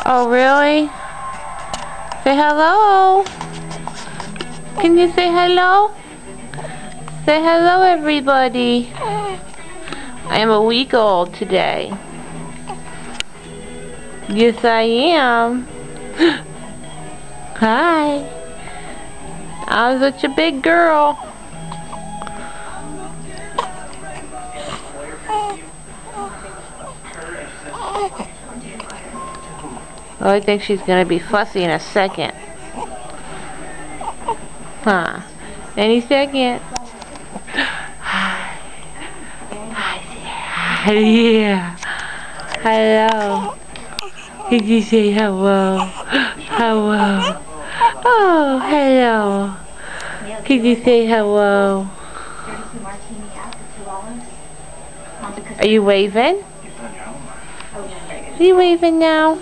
Oh, really? Say hello. Can you say hello? Say hello, everybody. I am a week old today. Yes, I am. Hi. I was such a big girl. Oh, I think she's going to be fussy in a second. Huh. Any second. Hi. Hi. Yeah. Hello. Did you say hello? Hello. Oh, hello. Did you say hello? Are you waving? Are you waving now?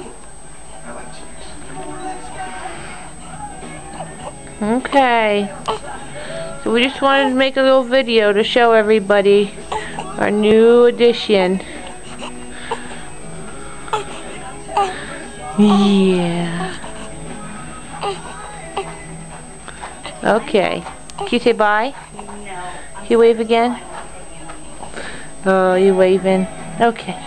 Okay. So we just wanted to make a little video to show everybody our new addition. Yeah. Okay. Can you say bye? Can you wave again? Oh, you waving. Okay.